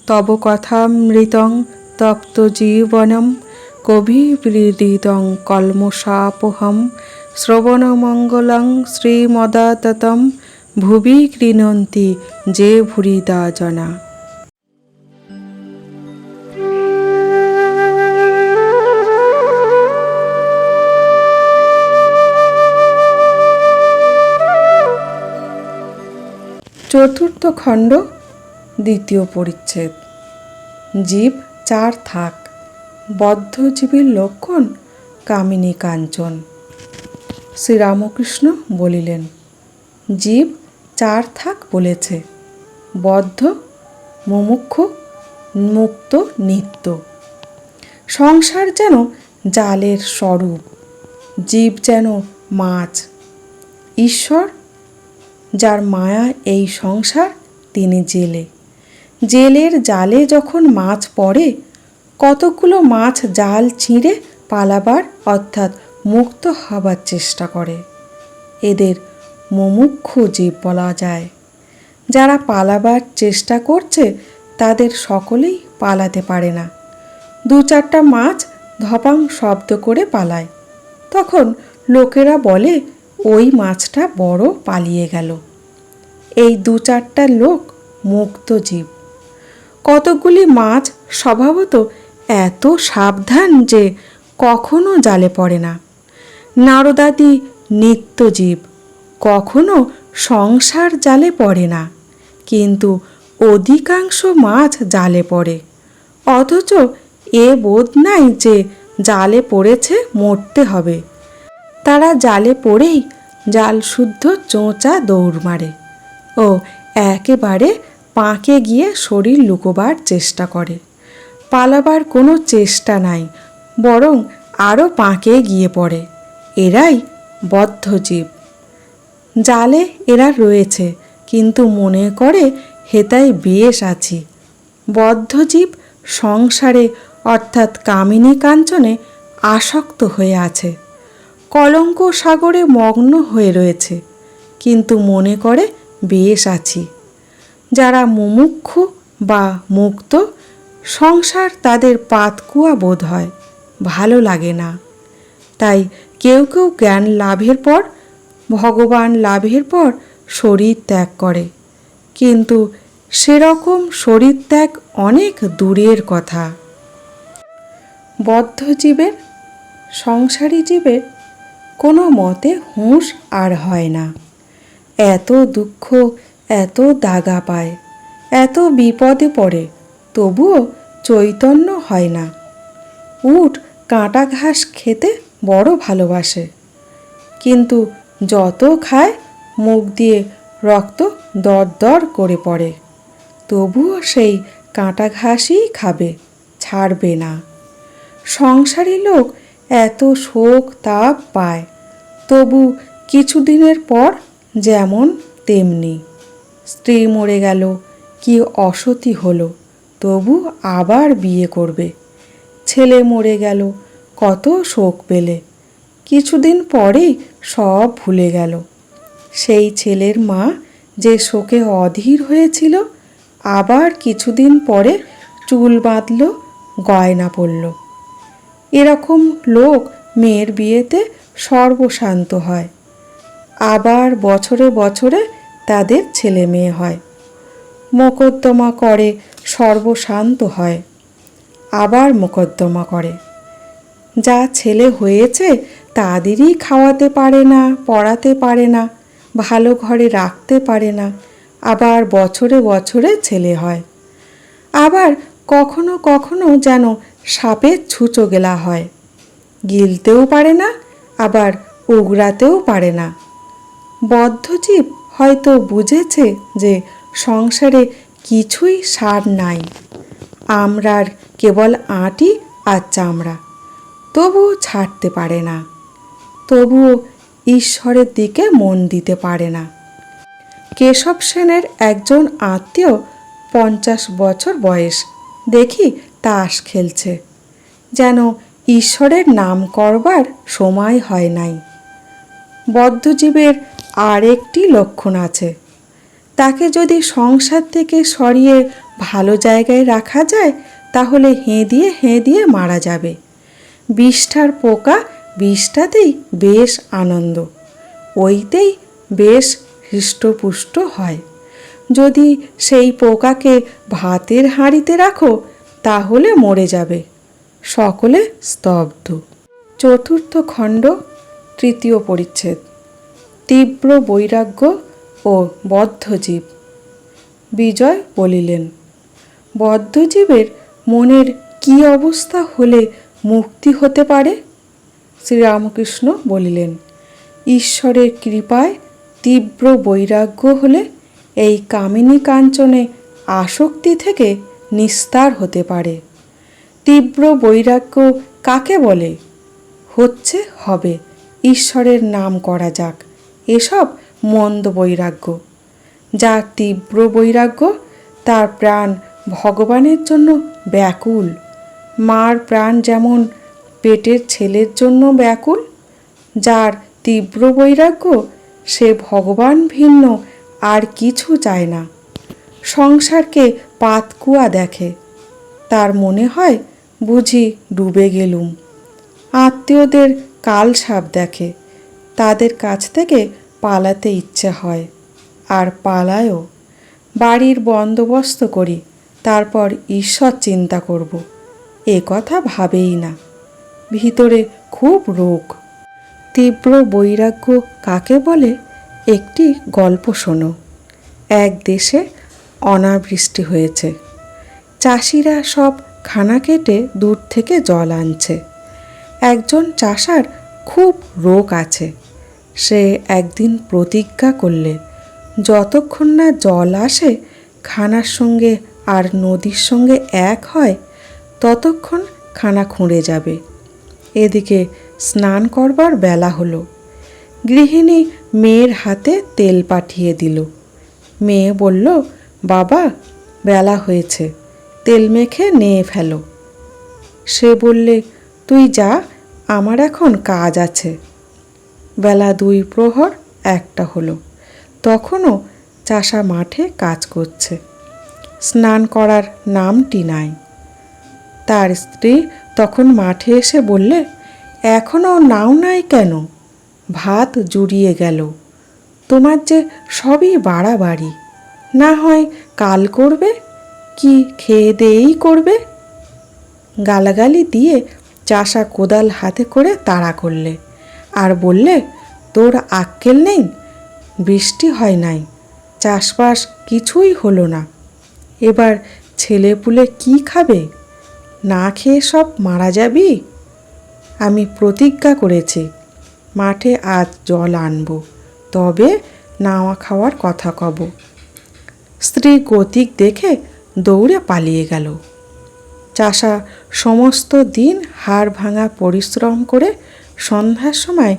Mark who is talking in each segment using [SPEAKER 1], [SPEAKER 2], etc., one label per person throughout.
[SPEAKER 1] তব কথামৃতং তপ্ত জীবনম কবিবৃদিতং কলমশাপহম শ্রবণমঙ্গলং শ্রীমদাততম ভুবি গৃণন্তি যে ভুরিদা জনা। চতুর্থ খণ্ড, দ্বিতীয় পরিচ্ছেদ। জীব চার থাক, বদ্ধ জীবের লক্ষণ কামিনী কাঞ্চন। শ্রীরামকৃষ্ণ বলিলেন, জীব চার থাক বলেছে, বদ্ধ, মুমুক্ষু, মুক্ত, নিত্য। সংসার যেন জালের স্বরূপ, জীব যেন মাছ। ঈশ্বর যার মায়া এই সংসার, তিনি জেলে। জেলের জালে যখন মাছ পড়ে, কতকগুলো মাছ জাল ছিঁড়ে পালাবার অর্থাৎ মুক্ত হবার চেষ্টা করে। এদের মুমুক্ষু জীব বলা যায়। যারা পালাবার চেষ্টা করছে তাদের সকলেই পালাতে পারে না। দু চারটা মাছ ধপাং শব্দ করে পালায়, তখন লোকেরা বলে ওই মাছটা বড় পালিয়ে গেল। এই দু চারটা লোক মুক্ত জীব। কতকগুলি মাছ স্বভাবত এত সাবধান যে কখনো জালে পড়ে না। নারদাদি নিত্য জীব, কখনো সংসার জালে পড়ে না, কিন্তু অধিকাংশ মাছ জালে পড়ে। অথচ এ বোধ নাই যে জালে পড়েছে মরতে হবে। তারা জালে পড়েই জাল শুদ্ধ চোঁচা দৌড় মারে ও একেবারে পাঁকে গিয়ে শরীর লুকোবার চেষ্টা করে। পালাবার কোনো চেষ্টা নাই, বরং আরও পাঁকে গিয়ে পড়ে। এরাই বদ্ধ জীব। জালে এরা রয়েছে, কিন্তু মনে করে হেতাই বেশ আছি। বদ্ধ জীব সংসারে অর্থাৎ কামিনী কাঞ্চনে আসক্ত হয়ে আছে, কলঙ্ক সাগরে মগ্ন হয়ে রয়েছে, কিন্তু মনে করে বেশ আছি। যারা মুমুক্ষু বা মুক্ত, সংসার তাদের পাতকুয়া বোধ হয়, ভালো লাগে না। তাই কেউ কেউ জ্ঞান লাভের পর, ভগবান লাভের পর শরীর ত্যাগ করে, কিন্তু সেরকম শরীর ত্যাগ অনেক দূরের কথা। বদ্ধ জীবের, সংসারী জীবের কোনো মতে হুঁশ আর হয় না। এত দুঃখ, এত দাগা পায়, এত বিপদে পড়ে, তবুও চৈতন্য হয় না। উট কাঁটা ঘাস খেতে বড় ভালোবাসে, কিন্তু যত খায় মুখ দিয়ে রক্ত দরদর করে পড়ে, তবুও সেই কাঁটা ঘাসই খাবে, ছাড়বে না। সংসারী লোক এত শোক তাপ পায়, তবু কিছুদিনের পর যেমন তেমনি। স্ত্রী মরে গেল কি অসতী হলো, তবু আবার বিয়ে করবে। ছেলে মরে গেল, কত শোক পেলে, কিছুদিন পরেই সব ভুলে গেল। সেই ছেলের মা যে শোকে অধীর হয়েছিল, আবার কিছুদিন পরে চুল বাঁধল, গয়না পরল। এরকম লোক মেয়ের বিয়েতে সর্বশান্ত হয়, আবার বছরে বছরে তাদের ছেলে মেয়ে হয়। মোকদ্দমা করে সর্বশান্ত হয়, আবার মোকদ্দমা করে। যা ছেলে হয়েছে তাদেরই খাওয়াতে পারে না, পড়াতে পারে না, ভালো ঘরে রাখতে পারে না, আবার বছরে বছরে ছেলে হয়। আবার কখনো কখনো যেন সাপের ছুঁচো গেলা হয়, গিলতেও পারে না, আবার উগরাতেও পারে না। বদ্ধজীব হয়তো বুঝেছে যে সংসারে কিছুই সার নাই, আমরার কেবল আঁটি আর চামড়া, তবুও ছাড়তে পারে না, তবুও ঈশ্বরের দিকে মন দিতে পারে না। কেশব সেনের একজন আত্মীয় 50 বছর বয়স, দেখি তাস খেলছে, যেন ঈশ্বরের নাম করবার সময় হয় নাই। বদ্ধজীবের আর একটি লক্ষণ আছে, তাকে যদি সংসার থেকে সরিয়ে ভালো জায়গায় রাখা যায় তাহলে হেঁ দিয়ে মারা যাবে। বিষ্ঠার পোকা বিষ্ঠাতেই বেশ আনন্দ, ওইতেই বেশ হৃষ্টপুষ্ট হয়। যদি সেই পোকাকে ভাতের হাঁড়িতে রাখো তাহলে মরে যাবে। সকলে স্তব্ধ। চতুর্থ খণ্ড, তৃতীয় পরিচ্ছেদ। তীব্র বৈরাগ্য ও বদ্ধজীব। বিজয় বলিলেন, বদ্ধজীবের মনের কি অবস্থা হলে মুক্তি হতে পারে? শ্রীরামকৃষ্ণ বলিলেন, ঈশ্বরের কৃপায় তীব্র বৈরাগ্য হলে এই কামিনী কাঞ্চনে আসক্তি থেকে নিস্তার হতে পারে। তীব্র বৈরাগ্য কাকে বলে? হচ্ছে হবে ঈশ্বরের নাম করা যাক, এসব মন্দ বৈরাগ্য। যার তীব্র বৈরাগ্য তার প্রাণ ভগবানের জন্য ব্যাকুল। মার প্রাণ যেমন পেটের ছেলের জন্য ব্যাকুল, যার তীব্র বৈরাগ্য সে ভগবান ভিন্ন আর কিছু চায় না। সংসারকে পাতকুয়া দেখে, তার মনে হয় বুঝি ডুবে গেলুম। আত্মীয়দের কালসাপ দেখে, তাদের কাছ থেকে পালাতে ইচ্ছে হয়, আর পালায়ও। বাড়ির বন্দোবস্ত করি, তারপর ঈশ্বর চিন্তা করব, এ কথা ভাবেই না। ভিতরে খুব রোগ। তীব্র বৈরাগ্য কাকে বলে একটি গল্প শোনো। এক দেশে অনাবৃষ্টি হয়েছে। চাষিরা সব খানা কেটে দূর থেকে জল আনছে। একজন চাষার খুব রোগ আছে। সে একদিন প্রতিজ্ঞা করলে যতক্ষণ না জল আসে খানার সঙ্গে আর নদীর সঙ্গে এক হয় ততক্ষণ খানা খুঁড়ে যাবে। এদিকে স্নান করবার বেলা হলো। গৃহিণী মেয়ের হাতে তেল পাঠিয়ে দিল। মেয়ে বলল, বাবা, বেলা হয়েছে, তেল মেখে নিয়ে ফেলো। সে বললে, তুই যা, আমার এখন কাজ আছে। বেলা 2 প্রহর 1টা হলো। তখনও চাষা মাঠে কাজ করছে। স্নান করার নামটি নাই। তার স্ত্রী তখন মাঠে এসে বললে, এখনও নাও নাই কেন? ভাত জুড়িয়ে গেল। তোমার যে সবই বাড়াবাড়ি, না হয় কাল করবে, কি খেয়ে দেয়েই করবে। গালাগালি দিয়ে চাষা কোদাল হাতে করে তাড়া করলে, আর বললে, তোর আক্কেল নেই? বৃষ্টি হয় নাই, চাষবাস কিছুই হলো না, এবার ছেলেপুলে কি খাবে? না খেয়ে সব মারা যাবি? আমি প্রতিজ্ঞা করেছি মাঠে আজ জল আনব, তবে নাওয়া খাওয়ার কথা কব। স্ত্রী গতিক দেখে দৌড়ে পালিয়ে গেল। চাষা সমস্ত দিন হাড় ভাঙা পরিশ্রম করে সন্ধ্যার সময়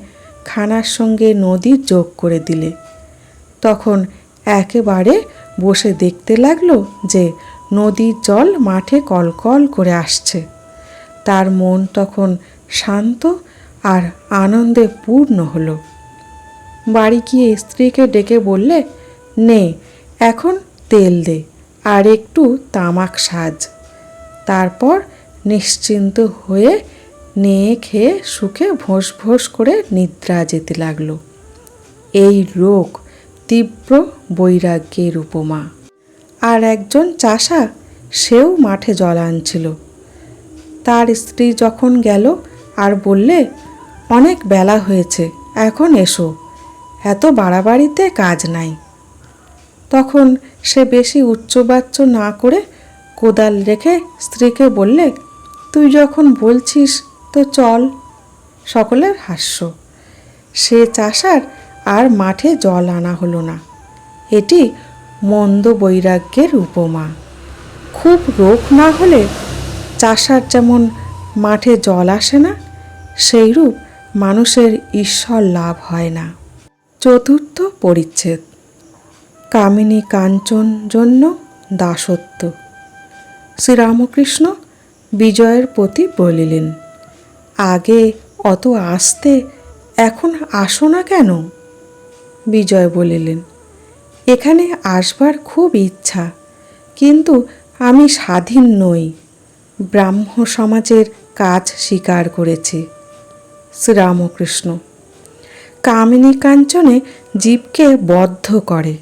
[SPEAKER 1] খানার সঙ্গে নদীর যোগ করে দিলে। তখন একেবারে বসে দেখতে লাগলো যে নদীর জল মাঠে কলকল করে আসছে। তার মন তখন শান্ত আর আনন্দে পূর্ণ হলো। বাড়ি গিয়ে স্ত্রীকে ডেকে বললে, নে এখন তেল দে আর একটু তামাক সাজ। তারপর নিশ্চিন্ত হয়ে নিয়ে খেয়ে সুখে ভোঁস ভোঁস করে নিদ্রা যেতে লাগলো। এই রোগ তীব্র বৈরাগ্যের উপমা। আর একজন চাষা, সেও মাঠে জল আনছিল। তার স্ত্রী যখন গেল আর বললে, অনেক বেলা হয়েছে, এখন এসো, এত বাড়াবাড়িতে কাজ নাই। তখন সে বেশি উচ্চবাচ্য না করে কোদাল রেখে স্ত্রীকে বললে, তুই যখন বলছিস তো চল। সকলের হাস্য। সে চাষার আর মাঠে জল আনা হলো না। এটি মন্দ বৈরাগ্যের উপমা। খুব রোগ না হলে চাষার যেমন মাঠে জল আসে না, সেইরূপ মানুষের ঈশ্বর লাভ হয় না। চতুর্থ পরিচ্ছেদ। কামিনী কাঞ্চন জন্য দাসত্ব। শ্রীরামকৃষ্ণ বিজয়ের প্রতি বলিলেন, আগে অত আসতে, এখন আসো না কেন? বিজয় বলিলেন, এখানে আসবার খুব ইচ্ছা, কিন্তু আমি স্বাধীন নই, ব্রাহ্ম সমাজের কাজ স্বীকার করেছি। শ্রীরামকৃষ্ণ। কামিনী কাঞ্চনে জীবকে বদ্ধ করে,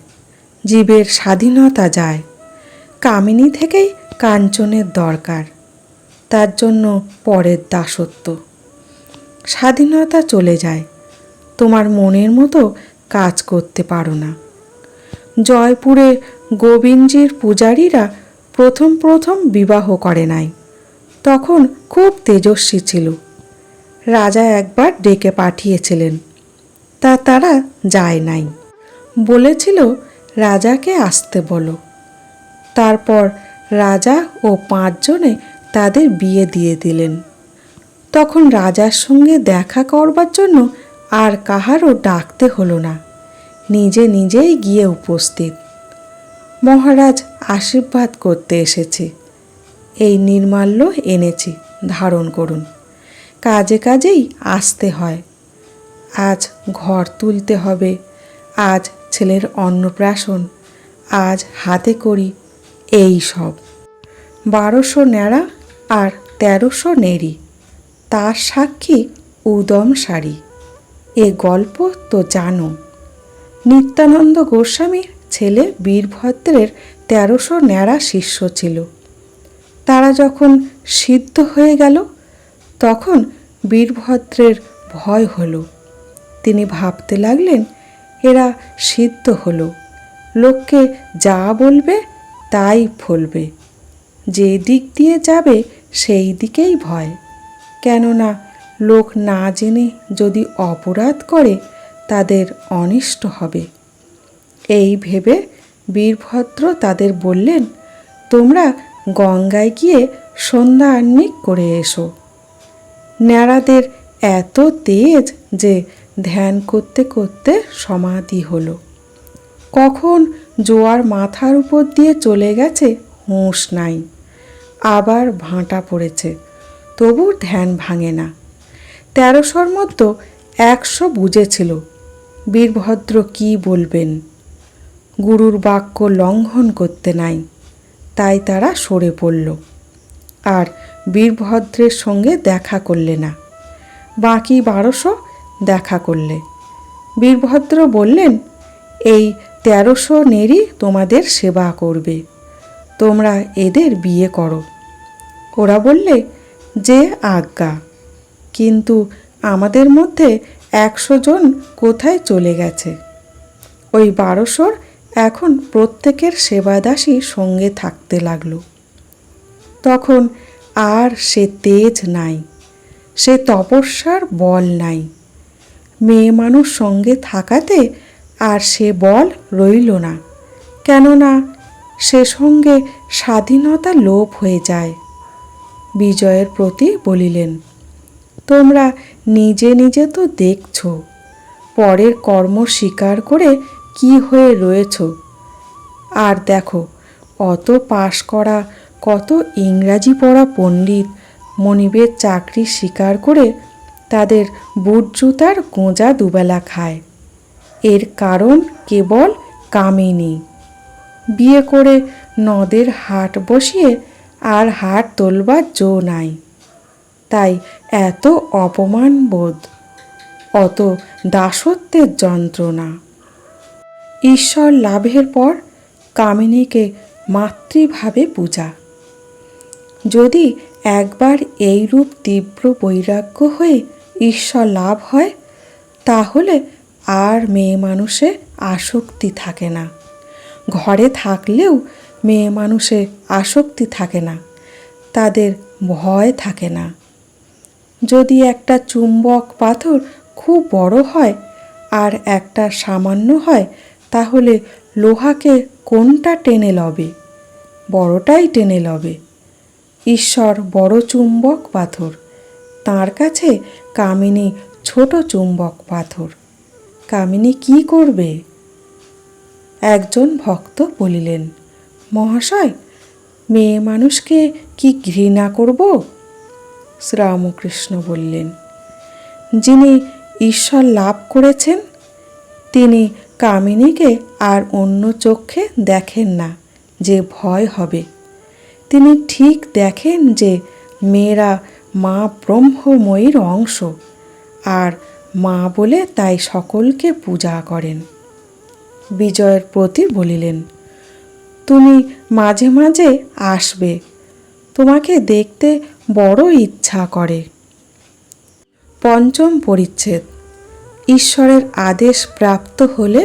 [SPEAKER 1] জীবের স্বাধীনতা যায়। কামিনী থেকেই কাঞ্চনের দরকার, তার জন্য পরের দাসত্ব। স্বাধীনতা চলে যায়, তোমার মনের মতো কাজ করতে পারো না। জয়পুরে গোবিন্দজির পূজারীরা প্রথম প্রথম বিবাহ করে নাই, তখন খুব তেজস্বী ছিল। রাজা একবার ডেকে পাঠিয়েছিলেন, তারা যায় নাই, বলেছিল রাজাকে আসতে বলো। তারপর রাজা ও 5 জনে তাদের বিয়ে দিয়ে দিলেন। তখন রাজার সঙ্গে দেখা করবার জন্য আর কাহারও ডাকতে হলো না, নিজে নিজেই গিয়ে উপস্থিত। মহারাজ আশীর্বাদ করতে এসেছি, এই নির্মাল্য এনেছি, ধারণ করুন। কাজে কাজেই আসতে হয়। আজ ঘর তুলতে হবে, আজ ছেলের অন্নপ্রাশন, আজ হাতে করি, এই সব। 1200 ন্যাড়া আর 1300 নেড়ি, তার সাক্ষী উদম শাড়ি। এ গল্প তো জানো। নিত্যানন্দ গোস্বামীর ছেলে বীরভদ্রের 1300 ন্যাড়া শিষ্য ছিল। তারা যখন সিদ্ধ হয়ে গেল, তখন বীরভদ্রের ভয় হলো। তিনি ভাবতে লাগলেন, এরা সিদ্ধ হলো, লোককে যা বলবে তাই ফলবে, যে দিক দিয়ে যাবে সেই দিকেই ভয়। কেননা লোক না জেনে যদি অপরাধ করে তাদের অনিষ্ট হবে। এই ভেবে বীরভদ্র তাদের বললেন, তোমরা গঙ্গায় গিয়ে সন্ধ্যা আহ্নিক করে এসো। ন্যাড়াদের এত তেজ যে ধ্যান করতে করতে সমাধি হলো। কখন জোয়ার মাথার উপর দিয়ে চলে গেছে হুঁশ নাই। আবার ভাঁটা পড়েছে, তবু ধ্যান ভাঙে না। 1300 মধ্যে 100 বুঝেছিল বীরভদ্র কি বলবেন। গুরুর বাক্য লঙ্ঘন করতে নাই, তাই তারা সরে পড়ল আর বীরভদ্রের সঙ্গে দেখা করলে না। বাকি 1200 দেখা করলে। বীরভদ্র বললেন, এই 1300 নেরই তোমাদের সেবা করবে, তোমরা এদের বিয়ে করো। ওরা বললে, যে আজ্ঞা। কিন্তু আমাদের মধ্যে 100 জন কোথায় চলে গেছে? ওই 1200 এখন প্রত্যেকের সেবাদাসী সঙ্গে থাকতে লাগলো। তখন আর সে তেজ নাই, সে তপস্যার বল নাই। মেয়ে মানুষ সঙ্গে থাকাতে আর সে বল রইল না, কেননা সে সঙ্গে স্বাধীনতা লোপ হয়ে যায়। বিজয়ের প্রতি বলিলেন, তোমরা নিজে নিজে তো দেখছ, পরের কর্ম স্বীকার করে কি হয়ে রয়েছ। আর দেখো, অত পাশ করা কত ইংরাজি পড়া পণ্ডিত মনিবের চাকরি স্বীকার করে তাদের বুট জুতার গোঁজা দুবেলা খায়। এর কারণ কেবল কামিনী। বিয়ে করে নদের হাট বসিয়ে আর হাট তোলবার জো নাই, তাই এত অপমান বোধ, অত দাসত্বের যন্ত্রণা। ঈশ্বর লাভের পর কামিনীকে মাতৃভাবে পূজা। যদি একবার এইরূপ তীব্র বৈরাগ্য হয়ে ঈশ্বর লাভ হয়, তাহলে আর মেয়ে মানুষে আসক্তি থাকে না। ঘরে থাকলেও মেয়ে মানুষে আসক্তি থাকে না, তাদের ভয় থাকে না। যদি একটা চুম্বক পাথর খুব বড় হয় আর একটা সামান্য হয়, তাহলে লোহাকে কোনটা টেনে লবে? বড়টাই টেনে লবে। ঈশ্বর বড় চুম্বক পাথর, তাঁর কাছে কামিনী ছোট চুম্বক পাথর। কামিনী কি করবে? একজন ভক্ত বলিলেন, মহাশয়, মেয়ে মানুষকে কি ঘৃণা করব? শ্রীরামকৃষ্ণ বললেন, যিনি ঈশ্বর লাভ করেছেন তিনি কামিনীকে আর অন্য চক্ষে দেখেন না যে ভয় হবে। তিনি ঠিক দেখেন যে মেয়েরা মা ব্রহ্মময়ীর অংশ, আর মা বলে তাই সকলকে পূজা করেন। বিজয়ের প্রতি বলিলেন, তুমি মাঝে মাঝে আসবে, তোমাকে দেখতে বড় ইচ্ছা করে। পঞ্চম পরিচ্ছেদ। ঈশ্বরের আদেশ প্রাপ্ত হলে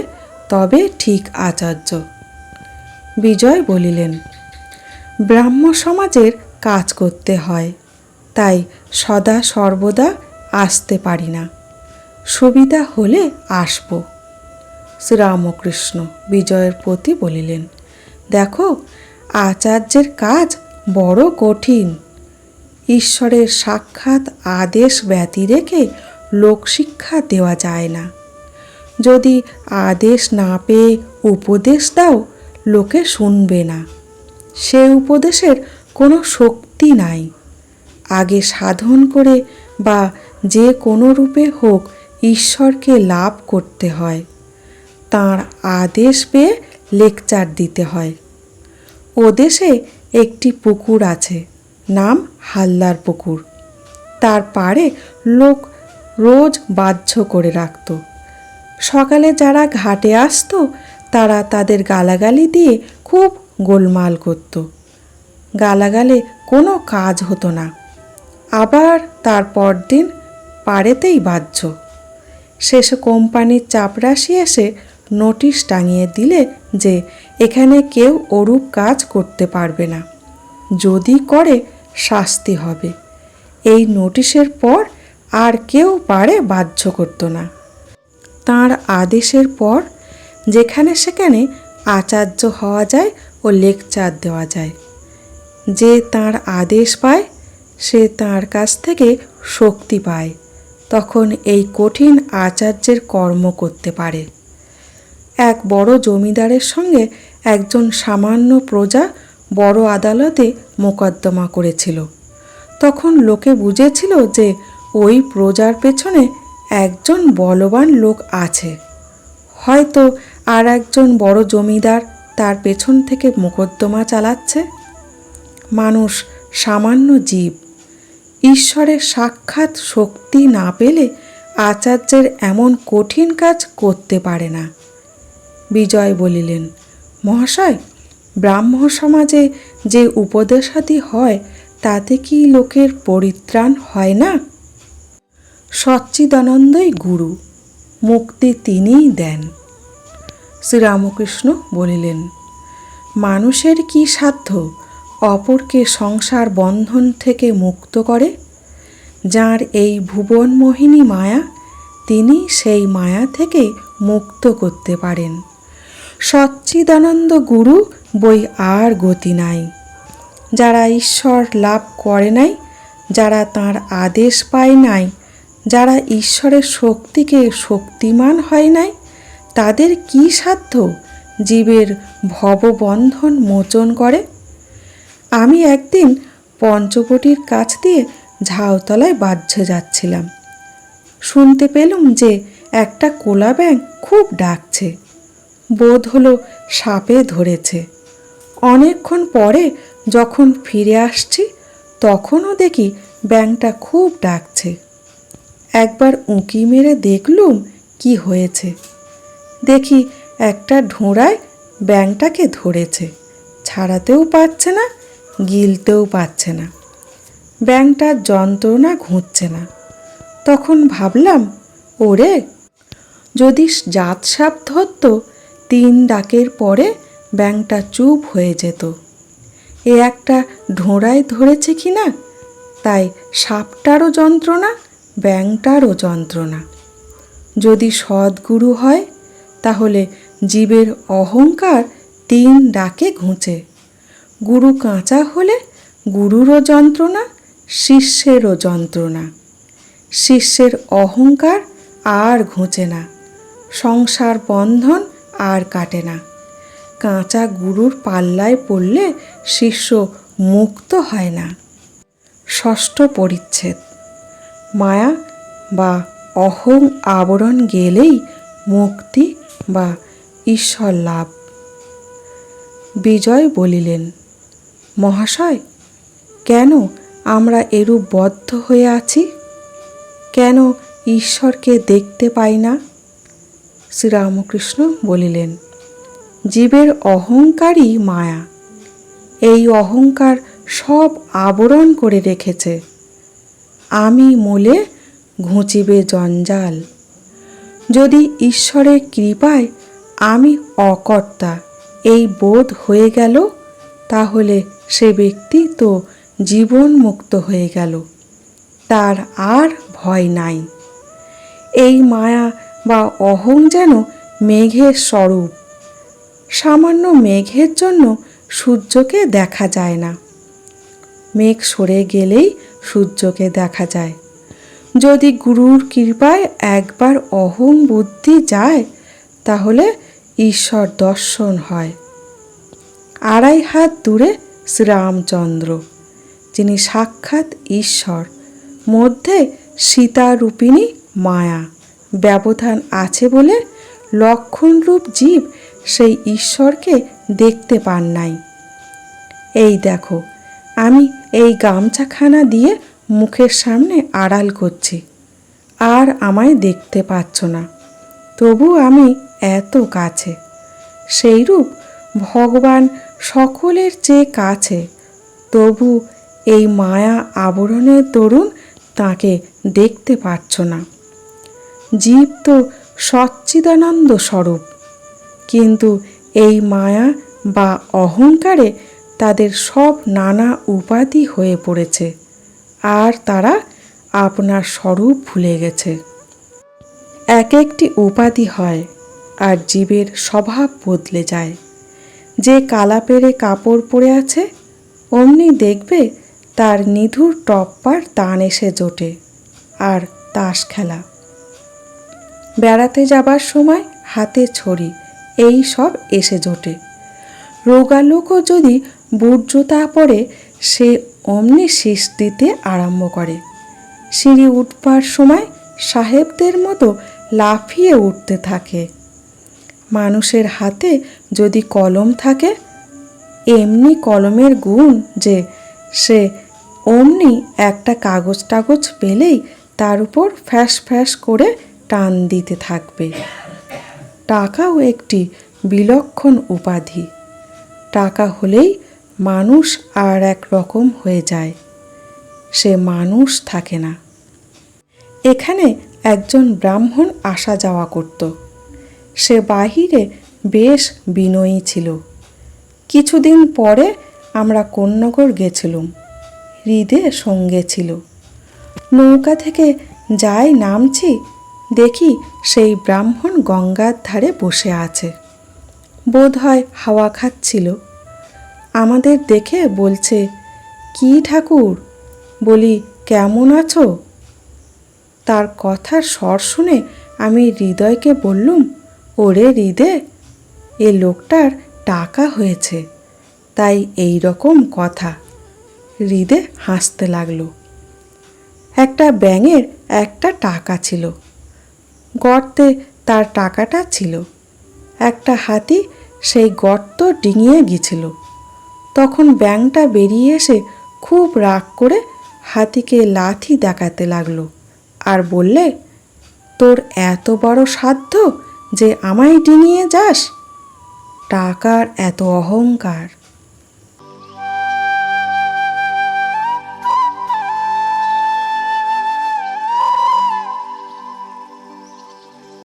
[SPEAKER 1] তবে ঠিক আচার্য। বিজয় বলিলেন, ব্রাহ্ম সমাজের কাজ করতে হয়, তাই সদা সর্বদা আসতে পারি না, সুবিধা হলে আসব। শ্রীরামকৃষ্ণ বিজয়ের প্রতি বলিলেন, দেখো, আচার্যের কাজ বড় কঠিন। ঈশ্বরের সাক্ষাৎ আদেশ ব্যতি রেখে লোকশিক্ষা দেওয়া যায় না। যদি আদেশ না পেয়ে উপদেশ দাও, লোকে শুনবে না, সে উপদেশের কোনো শক্তি নাই। আগে সাধন করে বা যে কোনো রূপে হোক ঈশ্বরকে লাভ করতে হয়। তাঁর আদেশ পেয়ে লেকচার দিতে হয়। ও দেশে একটি পুকুর আছে, নাম হালদার পুকুর। তার পাড়ে লোক রোজ বাহ্য করে রাখত। সকালে যারা ঘাটে আসতো তারা তাদের গালাগালি দিয়ে খুব গোলমাল করত। গালাগালে কোনো কাজ হতো না। আবার তার পরদিন পাড়েতেই বাহ্য। শেষে কোম্পানির চাপরাশি এসে নোটিশ টাঙিয়ে দিলে যে এখানে কেউ ওরূপ কাজ করতে পারবে না, যদি করে শাস্তি হবে। এই নোটিশের পর আর কেউ পাড়ে বাহ্য করত না। তাঁর আদেশের পর যেখানে সেখানে আচার্য হওয়া যায় ও লেকচার দেওয়া যায়। যে তাঁর আদেশ পায় সে তাঁর কাছ থেকে শক্তি পায়, তখন এই কঠিন আচার্যের কর্ম করতে পারে। এক বড় জমিদারের সঙ্গে একজন সামান্য প্রজা বড় আদালতে মোকদ্দমা করেছিল। তখন লোকে বুঝেছিল যে ওই প্রজার পেছনে একজন বলবান লোক আছে, হয়তো আর একজন বড় জমিদার তার পেছন থেকে মোকদ্দমা চালাচ্ছে। মানুষ সামান্য জীব, ঈশ্বরের সাক্ষাৎ শক্তি না পেলে আচার্যের এমন কঠিন কাজ করতে পারে না। বিজয় বলিলেন, মহাশয়, ব্রাহ্ম সমাজে যে উপদেশাদি হয় তাতে কি লোকের পরিত্রাণ হয় না? সচ্চিদানন্দই গুরু, মুক্তি তিনিই দেন। শ্রীরামকৃষ্ণ বলিলেন, মানুষের কি সাধ্য অপরকে সংসার বন্ধন থেকে মুক্ত করে? যার এই ভুবন মোহিনী মায়া, তিনি সেই মায়া থেকে মুক্ত করতে পারেন। সচ্চিদানন্দ গুরু বই আর গতি নাই। যারা ঈশ্বর লাভ করে নাই, যারা তাঁর আদেশ পায় নাই, যারা ঈশ্বরের শক্তিকে শক্তিমান হয় নাই, তাদের কি সাধ্য জীবের ভববন্ধন মোচন করে? আমি একদিন পঞ্চবটির কাছ দিয়ে ঝাউতলায় বাহ্যে যাচ্ছিলাম। শুনতে পেলুম যে একটা কোলা ব্যাঙ খুব ডাকছে, বোধ হলো সাপে ধরেছে। অনেকক্ষণ পরে যখন ফিরে আসছি তখনও দেখি ব্যাঙটা খুব ডাকছে। একবার উঁকি মেরে দেখলুম কি হয়েছে। দেখি একটা ঢোঁড়ায় ব্যাঙটাকে ধরেছে, ছাড়াতেও পারছে না, গিলতেও পারছে না। ব্যাঙটার যন্ত্রণা ঘুঁচছে না। তখন ভাবলাম, ওরে, যদি জাত সাপ ধরত, 3 ডাকের পরে ব্যাঙটা চুপ হয়ে যেত। এ একটা ঢোঁড়ায় ধরেছে কি না, তাই সাপটারও যন্ত্রণা, ব্যাঙটারও যন্ত্রণা। যদি সদ্গুরু হয় তাহলে জীবের অহংকার 3 ডাকে ঘুঁচে। গুরু কাঁচা হলে গুরুরও যন্ত্রণা, শিষ্যেরও যন্ত্রণা। শিষ্যের অহংকার আর ঘুঁচে না, সংসার বন্ধন আর কাটে না। কাঁচা গুরুর পাল্লায় পড়লে শিষ্য মুক্ত হয় না। ষষ্ঠ পরিচ্ছেদ। মায়া বা অহং আবরণ গেলেই মুক্তি বা ঈশ্বর লাভ। বিজয় বলিলেন, মহাশয়, কেন আমরা এরূপ বদ্ধ হয়ে আছি? কেন ঈশ্বরকে দেখতে পাই না? শ্রীরামকৃষ্ণ বলিলেন, জীবের অহংকারই মায়া। এই অহংকার সব আবরণ করে রেখেছে। আমি মোলে ঘুচিবে জঞ্জাল। যদি ঈশ্বরের কৃপায় আমি অকর্তা এই বোধ হয়ে গেল, তাহলে সে ব্যক্তি তো জীবন মুক্ত হয়ে গেল, তার আর ভয় নাই। এই মায়া বা অহং যেন মেঘের স্বরূপ। সামান্য মেঘের জন্য সূর্যকে দেখা যায় না। মেঘ সরে গেলেই সূর্যকে দেখা যায়। যদি গুরুর কৃপায় একবার অহং বুদ্ধি যায়, তাহলে ঈশ্বর দর্শন হয়। 2.5 হাত দূরে শ্রীরামচন্দ্র, যিনি সাক্ষাৎ ঈশ্বর, মধ্যে সীতারূপিণী মায়া ব্যবধান আছে বলে লক্ষণরূপ জীব সেই ঈশ্বরকে দেখতে পান নাই। এই দেখো, আমি এই গামছাখানা দিয়ে মুখের সামনে আড়াল করছি, আর আমায় দেখতে পাচ্ছ না, তবু আমি এত কাছে। সেইরূপ ভগবান সকলের চেয়ে কাছে, তবু এই মায়া আবরণের দরুন তাকে দেখতে পাচ্ছ না। জীব তো সচ্চিদানন্দ স্বরূপ, কিন্তু এই মায়া বা অহংকারে তাদের সব নানা উপাধি হয়ে পড়েছে, আর তারা আপনার স্বরূপ ভুলে গেছে। এক একটি উপাধি হয়, আর জীবের স্বভাব বদলে যায়। যে কালা পেরে কাপড় পরে আছে, অমনি দেখবে তার নিধুর টপ্পার টান এসে জোটে। আর তাস খেলা, বেড়াতে যাবার সময় হাতে ছড়ি, এই সব এসে জোটে। রোগা লোকও যদি বুট জুতা পরে, সে অমনি শীষ দিতে আরম্ভ করে। সিঁড়ি উঠবার সময় সাহেবদের মতো লাফিয়ে উঠতে থাকে। মানুষের হাতে যদি কলম থাকে, এমনি কলমের গুণ যে সে অমনি একটা কাগজ টাগজ পেলেই তার উপর ফ্যাস ফ্যাস করে টান দিতে থাকবে। টাকাও একটি বিলক্ষণ উপাধি। টাকা হলেই মানুষ আর এক রকম হয়ে যায়, সে মানুষ থাকে না। এখানে একজন ব্রাহ্মণ আসা যাওয়া করত। সে বাহিরে বেশ বিনয়ী ছিল। কিছুদিন পরে আমরা কোন্নগর গেছিলুম। হৃদে সঙ্গে ছিল। নৌকা থেকে যাই নামছি, দেখি সেই ব্রাহ্মণ গঙ্গার ধারে বসে আছে। বোধ হয় হাওয়া খাচ্ছিল। আমাদের দেখে বলছে, কি ঠাকুর? বলি, কেমন আছো? তার কথার স্বর শুনে আমি হৃদয়কে বললুম, ওরে হৃদে, এ লোকটার টাকা হয়েছে, তাই এই রকম কথা। হৃদে হাসতে লাগলো। একটা ব্যাঙের একটা টাকা ছিল, গর্তে তার টাকাটা ছিল। একটা হাতি সেই গর্ত ডিঙিয়ে গিয়েছিল। তখন ব্যাঙটা বেরিয়ে এসে খুব রাগ করে হাতিকে লাথি দেখাতে লাগলো, আর বললে, তোর এত বড় সাধ্য যে আমায় ডিঙিয়ে যাস? টাকার এত অহংকার!